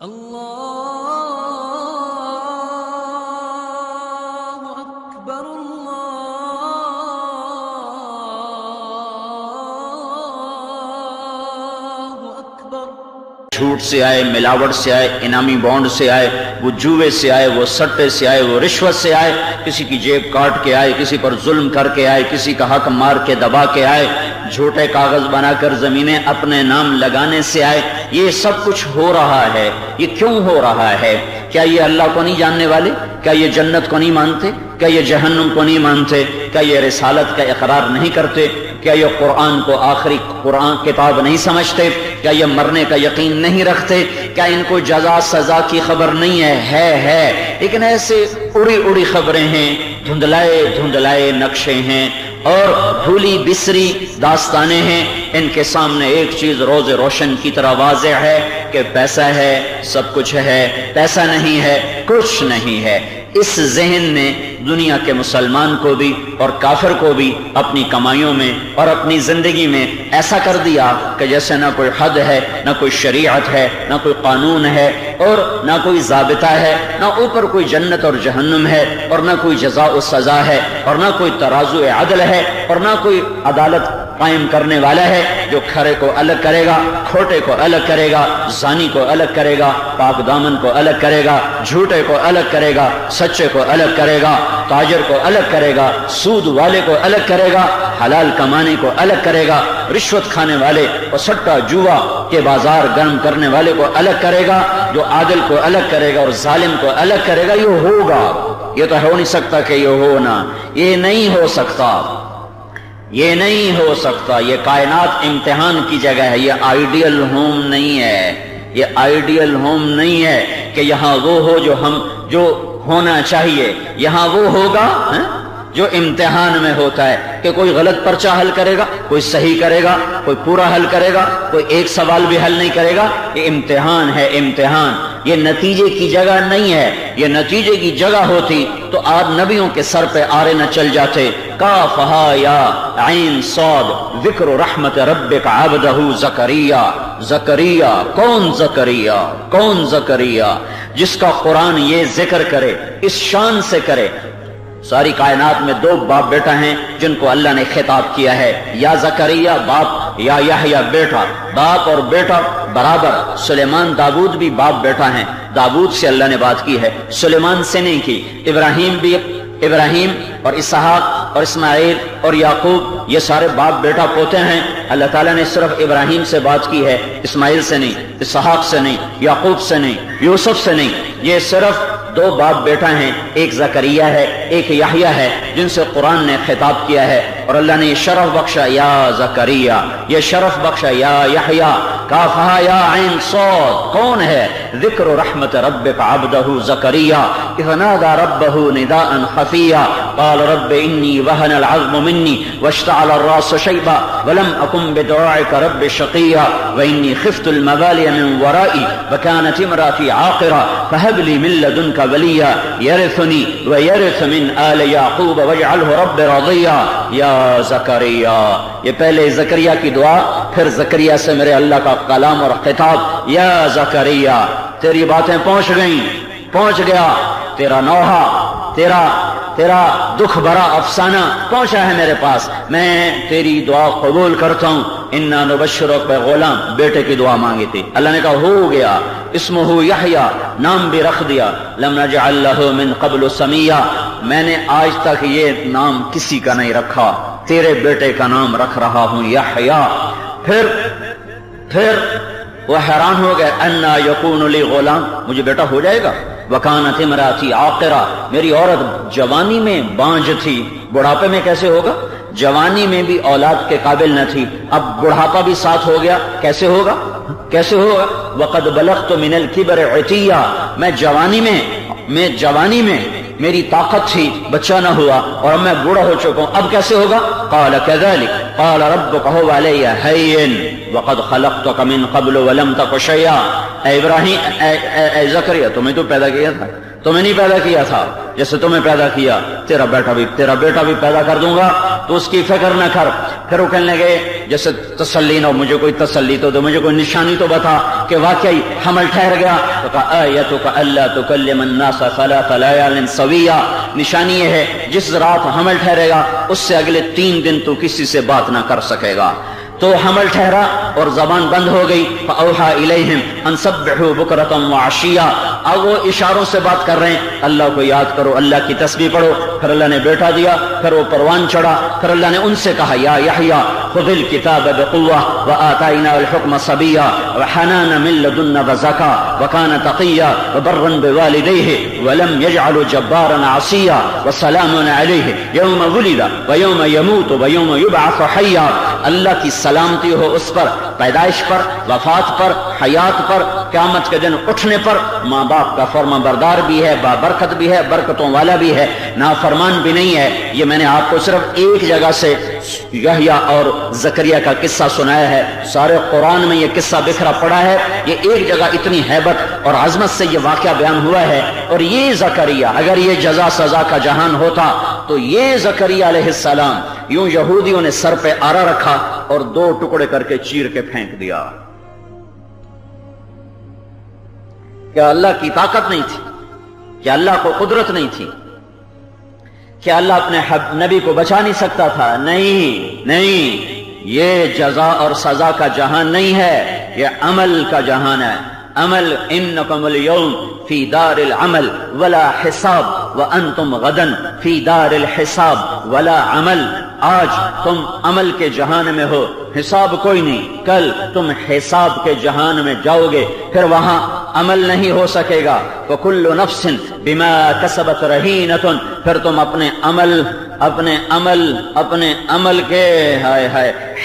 اللہ اکبر اللہ اکبر۔ جھوٹ سے آئے، ملاوٹ سے آئے، انعامی بانڈ سے آئے، وہ جوے سے آئے، وہ سٹے سے آئے، وہ رشوت سے آئے، کسی کی جیب کاٹ کے آئے، کسی پر ظلم کر کے آئے، کسی کا حق مار کے دبا کے آئے، جھوٹے کاغذ بنا کر زمینیں اپنے نام لگانے سے آئے، یہ سب کچھ ہو رہا ہے۔ یہ کیوں ہو رہا ہے؟ کیا یہ اللہ کو نہیں جاننے والے؟ کیا یہ جنت کو نہیں مانتے؟ کیا یہ جہنم کو نہیں مانتے؟ کیا یہ رسالت کا اقرار نہیں کرتے؟ کیا یہ قرآن کو آخری قرآن کتاب نہیں سمجھتے؟ کیا یہ مرنے کا یقین نہیں رکھتے؟ کیا ان کو جزا سزا کی خبر نہیں ہے لیکن ایسے اڑی اڑی خبریں ہیں، دھندلائے دھندلائے نقشے ہیں اور بھولی بسری داستانیں ہیں۔ ان کے سامنے ایک چیز روز روشن کی طرح واضح ہے کہ پیسہ ہے، سب کچھ ہے، پیسہ نہیں ہے کچھ نہیں ہے۔ اس ذہن نے دنیا کے مسلمان کو بھی اور کافر کو بھی اپنی کمائیوں میں اور اپنی زندگی میں ایسا کر دیا کہ جیسے نہ کوئی حد ہے، نہ کوئی شریعت ہے، نہ کوئی قانون ہے اور نہ کوئی ضابطہ ہے، نہ اوپر کوئی جنت اور جہنم ہے اور نہ کوئی جزا و سزا ہے اور نہ کوئی ترازو عدل ہے اور نہ کوئی عدالت قائم کرنے والا ہے جو کھرے کو الگ کرے گا، کھوٹے کو الگ کرے گا، زانی کو الگ کرے گا، پاک دامن کو الگ کرے گا، جھوٹے کو الگ کرے گا، سچے کو الگ کرے گا، تاجر کو الگ کرے گا، سود والے کو الگ کرے گا، حلال کمانے کو الگ کرے گا، رشوت کھانے والے اور سٹا جوا کے بازار گرم کرنے والے کو الگ کرے گا، جو عادل کو الگ کرے گا اور ظالم کو الگ کرے گا۔ یہ ہوگا، یہ تو ہو نہیں سکتا کہ یہ ہونا، یہ نہیں ہو سکتا، یہ نہیں ہو سکتا۔ یہ کائنات امتحان کی جگہ ہے، یہ آئیڈیل ہوم نہیں ہے، یہ آئیڈیل ہوم نہیں ہے کہ یہاں وہ ہو جو ہونا چاہیے، یہاں وہ ہوگا جو امتحان میں ہوتا ہے کہ کوئی غلط پرچہ حل کرے گا، کوئی صحیح کرے گا، کوئی پورا حل کرے گا، کوئی ایک سوال بھی حل نہیں کرے گا۔ یہ امتحان ہے، امتحان۔ یہ نتیجے کی جگہ نہیں ہے، یہ نتیجے کی جگہ ہوتی تو آج نبیوں کے سر پہ آرے نہ چل جاتے۔ کاف ہا یا عین صاد ذکر رحمت ربک عبدہ زکریا۔ زکریا کون؟ زکریا کون؟ زکریا جس کا قرآن یہ ذکر کرے، اس شان سے کرے۔ ساری کائنات میں دو باپ بیٹا ہیں جن کو اللہ نے خطاب کیا ہے، یا زکریا باپ، یا یحییٰ بیٹا۔ باپ اور بیٹا برابر۔ سلیمان داؤد بھی باپ بیٹا ہیں، داؤد سے اللہ نے بات کی ہے، سلیمان سے نہیں کی۔ ابراہیم اور اسحاق اور اسماعیل اور یعقوب یہ سارے باپ بیٹا پوتے ہیں۔ اللہ تعالیٰ نے صرف ابراہیم سے بات کی ہے، اسماعیل سے نہیں، اسحاق سے نہیں، یعقوب سے نہیں، یوسف سے نہیں۔ یہ صرف دو باپ بیٹا ہیں، ایک زکریا ہے، ایک یحییٰ ہے، جن سے قرآن نے خطاب کیا ہے اور اللہ نے یہ شرف بخشا، یا زکریا، یہ شرف بخشا، یا یحییٰ۔ کافہا یا عین صاد کون ہے؟ ذکر رحمت ربک عبدہ زکریا اذ نادى ربه نداء خفيا قال رب إني وهن العظم مني واشتعل الرأس شيبا ولم أكن بدعائك رب شقيا وإني خفت الموالي من ورائي وكانت امرأتي عاقرا فهب لي من لدنك وليا يرثني ويرث من آل يعقوب واجعله رب رضيا۔ یا زکریا، یہ پہلے زکریا کی دعا، پھر زکریا سے میرے اللہ کا کلام اور خطاب۔ یا زکریا تیری باتیں پہنچ گئیں، پہنچ گیا، تیرا نوحہ، تیرا دکھ بھرا افسانہ پہنچا ہے میرے پاس، میں تیری دعا قبول کرتا ہوں۔ انا نبشرک بغلام، بیٹے کی دعا مانگی تھی، اللہ نے کہا ہو گیا۔ اسمہ یحییٰ، نام بھی رکھ دیا۔ لم نجعل لہ من قبل سمیا، میں نے آج تک یہ نام کسی کا نہیں رکھا، تیرے بیٹے کا نام رکھ رہا ہوں یحییٰ۔ پھر وہ حیران ہو گئے، انا یکون لی غلام، مجھے بیٹا ہو جائے گا؟ وکانت امراتی عاقرہ، میری عورت جوانی میں بانجھ تھی، بڑھاپے میں کیسے ہوگا؟ جوانی میں بھی اولاد کے قابل نہ تھی، اب بڑھاپا بھی ساتھ ہو گیا، کیسے ہوگا؟ وقد بلغت من الکبر عتیہ، میں جوانی میں میری طاقت تھی، بچہ نہ ہوا اور اب میں بوڑھا ہو چکا ہوں، اب کیسے ہوگا؟ قال كذلك قال ربك هو علي هين وقد خلقتك من قبل ولم تك شيئا۔ اے ابراہیم، اے زکریا، تمہیں تو پیدا کیا تھا، تمہیں نہیں پیدا کیا تھا، جیسے تمہیں پیدا کیا تیرا بیٹا بھی پیدا کر دوں گا، تو اس کی فکر نہ کر۔ پھر وہ کہنے لگے جیسے تسلی نہ ہو، مجھے کوئی تسلی تو دو، مجھے کوئی نشانی تو بتا کہ واقعی حمل ٹھہر گیا۔ تو کہا آیتک الا تکلم الناس ثلاث لیال سویا، نشانی یہ ہے جس رات حمل ٹھہرے گا اس سے اگلے 3 دن تو کسی سے بات نہ کر سکے گا۔ تو حمل ٹھہرا اور زبان بند ہو گئی۔ فأوحى إليهم أن سبحوا بكرة وعشيا، اب وہ اشاروں سے بات کر رہے ہیں، اللہ کو یاد کرو، اللہ کی تسبیح پڑھو۔ پھر اللہ نے بیٹا دیا، پھر وہ پروان چڑھا، پھر اللہ نے ان سے کہا یا یحییٰ خذ الکتاب بقوة وآتیناه الحکم صبیا وحنانا من لدنا وزکا وکان تقیا وبرا بوالدیہ ولم یجعل جبارا عصیا وسلام علیہ یوم ولد ویوم یموت ویوم یبعث حیا۔ اللہ کی سلامتی ہو اس پر، پیدائش پر، وفات پر، حیات پر، قیامت کے دن اٹھنے پر۔ ماں باپ کا فرما بردار بھی ہے، بابرکت بھی ہے، برکتوں والا بھی ہے، نافرمان بھی نہیں ہے۔ یہ میں نے آپ کو صرف ایک جگہ سے یحییٰ اور زکریا کا قصہ سنایا ہے، سارے قرآن میں یہ قصہ بکھرا پڑا ہے۔ یہ ایک جگہ اتنی ہیبت اور عظمت سے یہ واقعہ بیان ہوا ہے۔ اور یہ زکریا، اگر یہ جزا سزا کا جہان ہوتا تو یہ زکریا علیہ السلام یوں یہودیوں نے سر پہ آرا رکھا اور 2 ٹکڑے کر کے چیر کے پھینک دیا۔ کیا اللہ کی طاقت نہیں تھی؟ کیا اللہ کو قدرت نہیں تھی؟ کیا اللہ اپنے نبی کو بچا نہیں سکتا تھا؟ نہیں، یہ جزا اور سزا کا جہان نہیں ہے، یہ عمل کا جہان ہے۔ عمل انکم اليوم فی دار العمل ولا حساب وانتم غدا فی دار الحساب ولا عمل۔ آج تم عمل کے جہان میں ہو، حساب کوئی نہیں، کل تم حساب کے جہان میں جاؤ گے، پھر وہاں عمل نہیں ہو سکے گا۔ وکل نفس بما کسبت رہینۃ، پھر تم اپنے عمل کے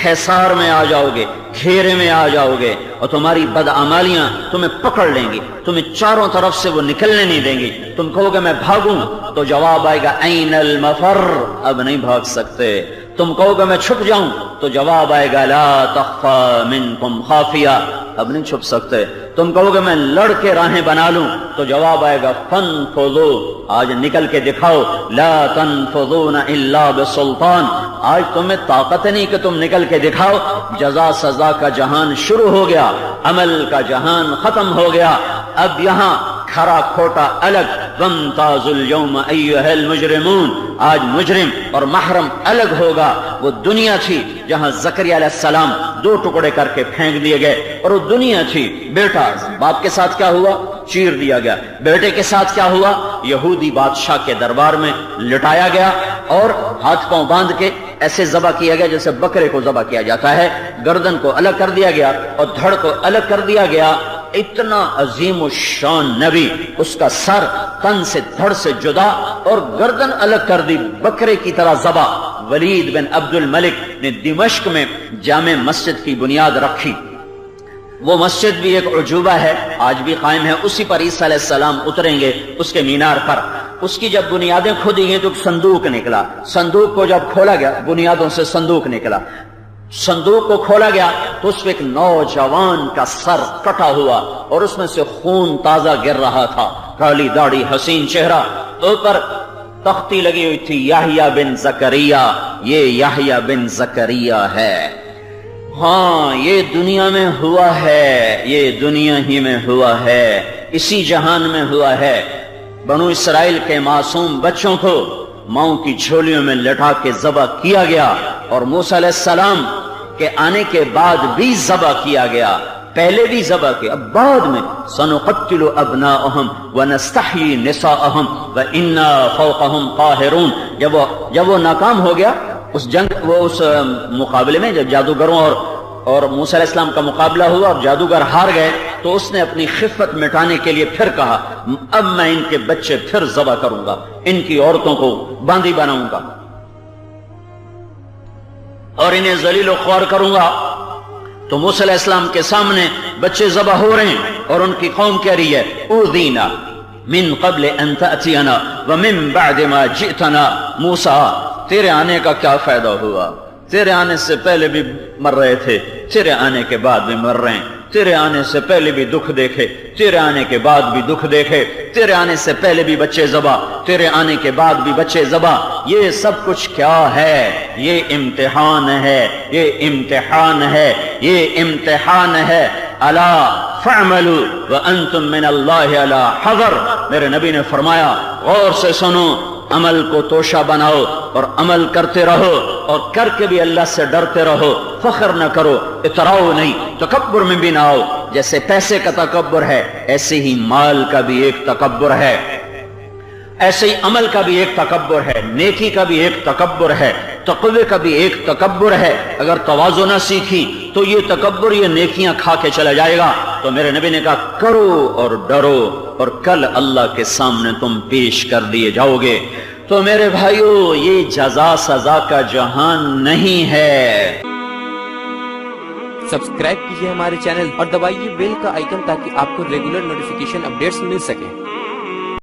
حصار میں آ جاؤ گے، گھیرے میں آ جاؤ گے، اور تمہاری بدعمالیاں تمہیں پکڑ لیں گی، تمہیں چاروں طرف سے وہ نکلنے نہیں دیں گی۔ تم کہو گے میں بھاگوں تو جواب آئے گا این المفر، اب نہیں بھاگ سکتے۔ تم کہو گے میں چھپ جاؤں تو جواب آئے گا لا تخفى منکم خافیہ، اب نہیں چھپ سکتے۔ تم کہو گے میں لڑ کے راہیں بنا لوں تو جواب آئے گا فانفذوا، آج نکل کے دکھاؤ، لا تنفذون الا بسلطان، آج تمہیں طاقت نہیں کہ تم نکل کے دکھاؤ۔ جزا سزا کا جہان شروع ہو گیا، عمل کا جہان ختم ہو گیا۔ اب یہاں کھرا کھوٹا الگ، وامتازوا اليوم ایھا المجرمون، آج مجرم اور محرم الگ ہوگا۔ وہ دنیا تھی جہاں زکریا علیہ السلام 2 ٹکڑے کر کے پھینک دیے گئے، اور وہ دنیا تھی بیٹا، باپ کے ساتھ کیا ہوا؟ چیر دیا گیا۔ بیٹے کے ساتھ کیا ہوا؟ یہودی بادشاہ کے دربار میں لٹایا گیا اور ہاتھ پاؤں باندھ کے ایسے ذبح کیا گیا جیسے بکرے کو ذبح کیا جاتا ہے، گردن کو الگ کر دیا گیا اور دھڑ کو الگ کر دیا گیا۔ اتنا عظیم الشان نبی، اس کا سر تن سے دھڑ سے جدا اور گردن الگ کر دی، بکرے کی طرح ذبح۔ ولید بن عبد الملک نے دمشق میں جامع مسجد کی بنیاد رکھی۔ وہ مسجد بھی ایک عجوبہ ہے، آج بھی قائم ہے، اسی پر عیسیٰ علیہ السلام اتریں گے اس کے مینار پر۔ اس کی جب بنیادیں کھودی گئیں تو ایک صندوق نکلا، صندوق کو جب کھولا گیا، بنیادوں سے صندوق نکلا، صندوق کو کھولا گیا تو اس پہ ایک نوجوان کا سر کٹا ہوا اور اس میں سے خون تازہ گر رہا تھا، کالی داڑھی، حسین چہرہ، اوپر تختی لگی ہوئی تھی یحییٰ بن زکریا، یہ یحییٰ بن زکریا ہے۔ ہاں یہ دنیا میں ہوا ہے، یہ دنیا ہی میں ہوا ہے، اسی جہان میں ہوا ہے۔ بنو اسرائیل کے معصوم بچوں کو ماؤں کی جھولیوں میں لٹا کے ذبح کیا گیا، اور موسیٰ علیہ السلام کے آنے کے بعد بھی ذبح کیا گیا، پہلے بھی ذبح کیا، اب بعد میں سنقتل ابناءہم ونستحیی نساءہم وإنا فوقہم قاہرون۔ جب وہ ناکام ہو گیا اس جنگ، وہ اس مقابلے میں جب جادوگروں اور موسیٰ علیہ السلام کا مقابلہ ہوا اور جادوگر ہار گئے تو اس نے اپنی خفت مٹانے کے لیے پھر کہا اب میں ان کے بچے پھر ذبح کروں گا، ان کی عورتوں کو باندھی بناؤں گا اور انہیں ذلیل و خوار کروں گا۔ تو موسیٰ علیہ السلام کے سامنے بچے ذبح ہو رہے ہیں اور ان کی قوم کہہ رہی ہے اوذینا من قبل ان تأتینا ومن بعد ما جئتنا۔ موسیٰ تیرے آنے کا کیا فائدہ ہوا؟ تیرے آنے سے پہلے بھی مر رہے تھے، تیرے آنے کے بعد بھی مر رہے ہیں، تیرے آنے سے پہلے بھی دکھ دیکھے، تیرے آنے کے بعد بھی دکھ دیکھے، تیرے آنے سے پہلے بھی بچے ذبح، تیرے آنے کے بعد بھی بچے ذبح۔ یہ سب کچھ کیا ہے؟ یہ امتحان ہے، یہ امتحان ہے، یہ امتحان ہے۔ الا فاعملوا وانتم من اللہ علی حذر، میرے نبی نے فرمایا غور سے سنو، عمل کو توشہ بناؤ اور عمل کرتے رہو، اور کر کے بھی اللہ سے ڈرتے رہو، فخر نہ کرو، اتراؤ نہیں، تکبر میں بھی نہ آؤ۔ جیسے پیسے کا تکبر ہے ایسے ہی مال کا بھی ایک تکبر ہے، ایسے ہی عمل کا بھی ایک تکبر ہے، نیکی کا بھی ایک تکبر ہے، تقوی کا بھی ایک تکبر ہے۔ اگر تواضع نہ سیکھی تو یہ تکبر، یہ نیکیاں کھا کے چلا جائے گا۔ تو میرے نبی نے کہا کرو اور ڈرو، اور کل اللہ کے سامنے تم پیش کر دیے جاؤ گے۔ تو میرے بھائیو، یہ جزا سزا کا جہان نہیں ہے۔ سبسکرائب کیجئے ہمارے چینل اور دبائیے بیل کا آئیکن تاکہ آپ کو ریگولر نوٹیفیکیشن اپڈیٹس مل سکیں۔